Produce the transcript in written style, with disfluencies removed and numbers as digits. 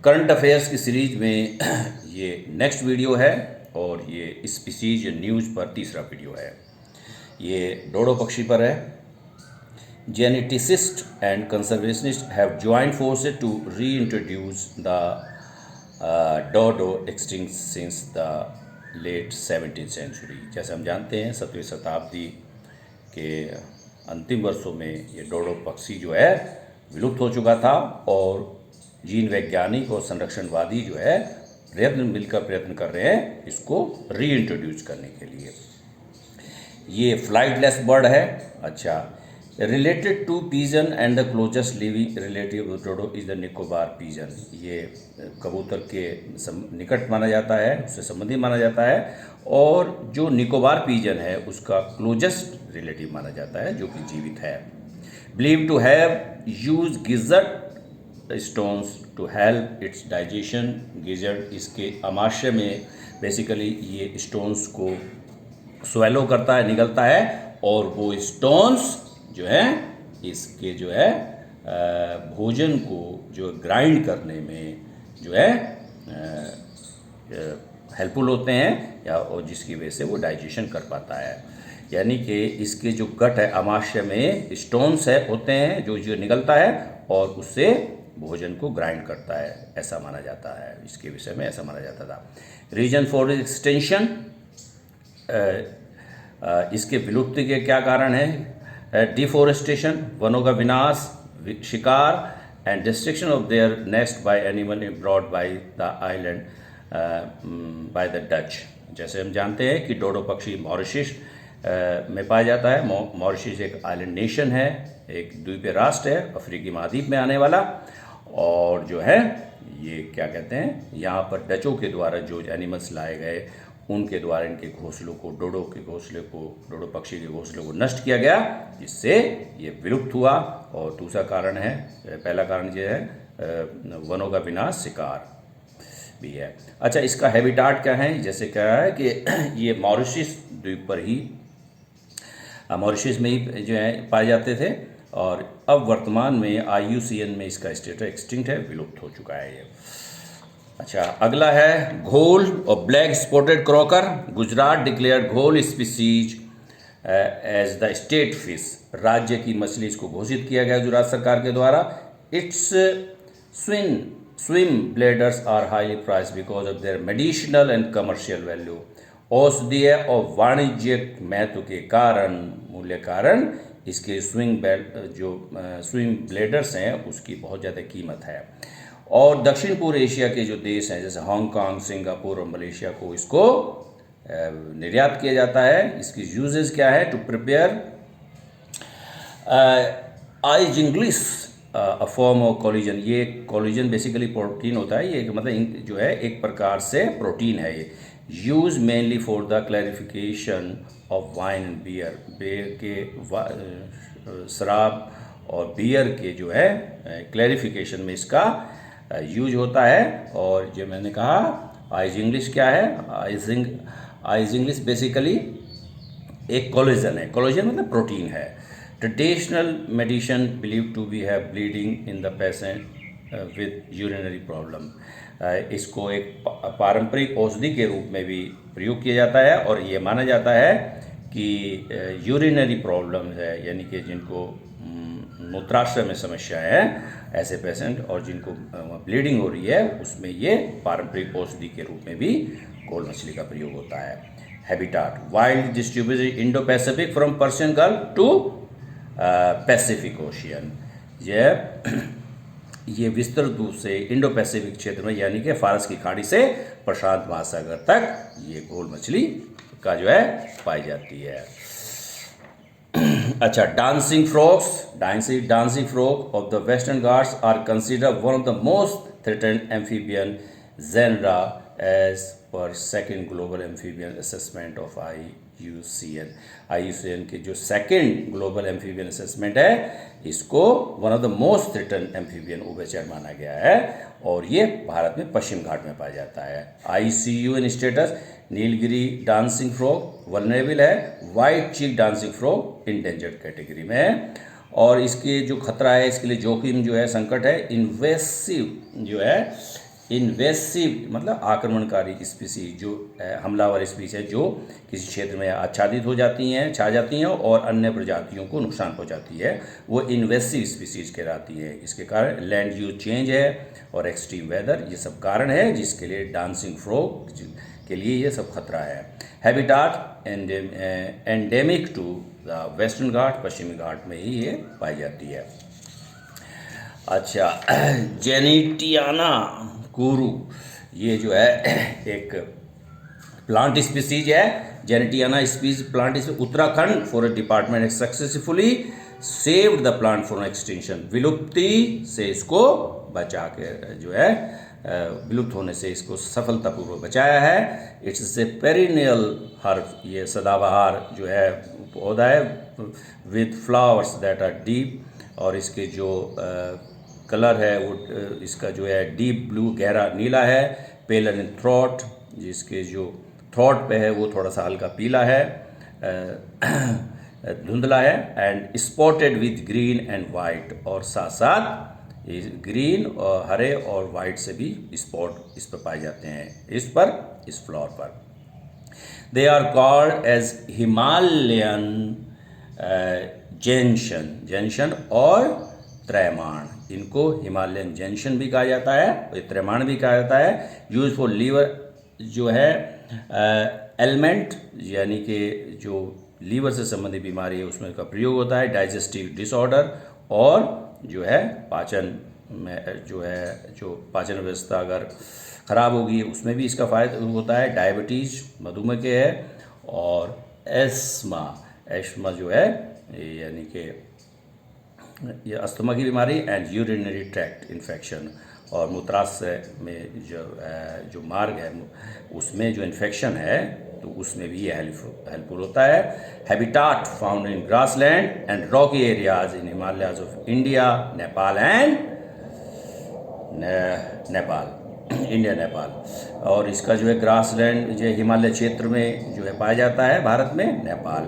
Current affairs की series में ये नेक्स्ट वीडियो है और ये स्पीसीज न्यूज़ पर तीसरा वीडियो है। ये डोडो पक्षी पर है। Geneticist and conservationist have joint forces to reintroduce the dodo extinct since the late 17th century. जैसे हम जानते हैं 7वीं शताब्दी के अंतिम वर्षों में ये डोडो पक्षी जो है विलुप्त हो चुका था और जीन वैज्ञानिक और संरक्षणवादी जो है प्रयत्न कर रहे हैं इसको रीइंट्रोड्यूस करने के लिए। ये फ्लाइटलेस बर्ड है। अच्छा, related to pigeon and the closest living relative dodo is the Nicobar pigeon. ये कबूतर के निकट माना जाता है, उससे संबंधी माना जाता है और जो निकोबार पीजन है उसका क्लोजेस्ट रिलेटिव माना जाता है जो कि जीवित है। Believe to have use gizzard stones to help its digestion. Gizzard इसके आमाशय में बेसिकली ये स्टोन्स को स्वेलो करता है, निगलता है और वो स्टोन्स जो है इसके जो है भोजन को जो ग्राइंड करने में जो है हेल्पफुल होते हैं या और जिसकी वजह से वो डाइजेशन कर पाता है। यानी कि इसके जो गट है आमाशय में स्टोन्स है होते हैं जो निगलता है और उससे भोजन को ग्राइंड करता है, ऐसा माना जाता है। इसके विषय में ऐसा माना जाता था। रीजन फॉर एक्सटेंशन, इसके विलुप्ति के क्या कारण है? डिफोरेस्टेशन, वनों का विनाश, शिकार and destruction of their nest by animal brought by the island by the Dutch. जैसे हम जानते हैं कि डोडो पक्षी मॉरिशस में पाया जाता है। मॉरिशस एक आइलैंड नेशन है, एक द्वीपीय राष्ट्र है अफ्रीकी महाद्वीप में आने वाला। और जो है ये क्या कहते हैं, यहाँ पर डचों के द्वारा जो एनिमल्स लाए गए उनके द्वारा इनके घोंसलों को डोडो पक्षी के घोंसलों को नष्ट किया गया, जिससे ये विलुप्त हुआ। और दूसरा कारण है, पहला कारण ये है वनों का विनाश, शिकार भी है। अच्छा, इसका हैबिटाट क्या है? जैसे क्या है कि ये मॉरिशस द्वीप पर ही मॉरिशस में ही जो है पाए जाते थे और अब वर्तमान में IUCN में इसका स्टेटस एक्सटिंक्ट है, विलुप्त हो चुका है ये। अच्छा, अगला है घोल और black spotted croaker. Gujarat declared ghol species as the state fish. राज्य की मछली इसको घोषित किया गया गुजरात सरकार के द्वारा। Its swim bladders are highly priced because of their medicinal and commercial value. औषधीय और वाणिज्यिक महत्व के कारण, मूल्य कारण इसके स्विंग ब्लेडर्स हैं उसकी बहुत ज़्यादा कीमत है। और दक्षिण पूर्व एशिया के जो देश हैं जैसे हांगकांग, सिंगापुर और मलेशिया को इसको निर्यात किया जाता है। इसकी यूजेस क्या है? To prepare isinglass a form of collagen. ये कोलेजन बेसिकली प्रोटीन होता है, ये मतलब जो है एक प्रकार से प्रोटीन है। ये use mainly for the clarification of wine and beer. Beer के शराब और बियर के जो है क्लैरिफिकेशन में इसका यूज होता है। और जो मैंने कहा आइजिंग्लिश क्या है? आइजिंग्लिश बेसिकली एक कोलेजन है। कोलेजन मतलब प्रोटीन है। Traditional medicine believe to be have bleeding in the patient with urinary problem. इसको एक पारंपरिक औषधि के रूप में भी प्रयोग किया जाता है और ये माना जाता है कि यूरिनरी प्रॉब्लम है, यानी कि जिनको मूत्राशय में समस्याएं हैं ऐसे पेशेंट और जिनको ब्लीडिंग हो रही है उसमें ये पारंपरिक औषधि के रूप में भी घोल मछली का प्रयोग होता है। Habitat, wild distributed Indo Pacific from Persian Gulf to Pacific Ocean. ये विस्तृत रूप से इंडो पैसिफिक क्षेत्र में यानी कि फारस की खाड़ी से प्रशांत महासागर तक ये घोल मछली का जो है पाई जाती है। अच्छा, dancing frog of the Western Ghats are considered one of the most threatened amphibian genera as per second global amphibian assessment of IUCN के जो सेकेंड ग्लोबल एम्फीबियन असेसमेंट है इसको one of the most threatened amphibian उभयचर माना गया है और ये भारत में पश्चिम घाट में पाया जाता है। IUCN status, Nilgiri dancing frog vulnerable है, वाइट चीक डांसिंग फ्रॉग इंडेंजर्ड कैटेगरी में है। और इसके जो खतरा है, इसके लिए जोखिम जो है, संकट है, इन्वेसिव जो है इन्वेसिव मतलब आक्रमणकारी स्पीसीज, जो हमलावर स्पीसीज है जो किसी क्षेत्र में आच्छादित हो जाती हैं, छा जाती हैं और अन्य प्रजातियों को नुकसान पहुंचाती है, वो इन्वेसिव स्पीसीज कहलाती है। इसके कारण लैंड यूज चेंज है और एक्सट्रीम वेदर, ये सब कारण है जिसके लिए डांसिंग फ्रॉग के लिए ये सब खतरा है। Habitat endemic to the western Ghat, पश्चिमी घाट में ही ये पाई जाती है। अच्छा, जेनिटियाना कोरू, ये जो है एक प्लांट स्पीसीज है। Gentiana species plant species, Uttarakhand forest department successfully saved the plant from extinction, विलुप्ति से इसको बचा के जो है विलुप्त होने से इसको सफलतापूर्वक बचाया है। इट्स ए पेरिनियल हर्ब, ये सदाबहार जो है पौधा है, with flowers that are deep, और इसके जो कलर है वो इसका जो है डीप ब्लू, गहरा नीला है। पेलर इन थ्रॉट, जिसके जो थ्रॉट पे है वो थोड़ा सा हल्का पीला है, धुंधला है। And spotted with green and white, और साथ साथ ग्रीन और हरे और वाइट से भी स्पॉट इस पर पाए जाते हैं, इस फ्लावर पर। They are called as Himalayan gentian और त्रैमाण, इनको हिमालयन जेंशन भी कहा जाता है और त्रैमाण भी कहा जाता है। यूज फॉर लीवर जो है एलिमेंट, यानी कि जो लीवर से संबंधित बीमारी है उसमें इसका प्रयोग होता है। डाइजेस्टिव डिसऑर्डर, और जो है पाचन में जो पाचन व्यवस्था अगर ख़राब होगी उसमें भी इसका फ़ायदा होता है। डायबिटीज़, मधुमेह के है, और एस्मा जो है यानी कि ये अस्थमा की बीमारी, एंड यूरिनरी ट्रैक्ट इन्फेक्शन, और मूत्राशय में जो मार्ग है उसमें जो इन्फेक्शन है तो उसमें भी ये हेल्पफुल होता है। Habitat found in grassland and Rocky areas in Himalayas of India, Nepal and India Nepal, और इसका जो है ग्रासलैंड जो हिमालय क्षेत्र में जो है पाया जाता है भारत में, नेपाल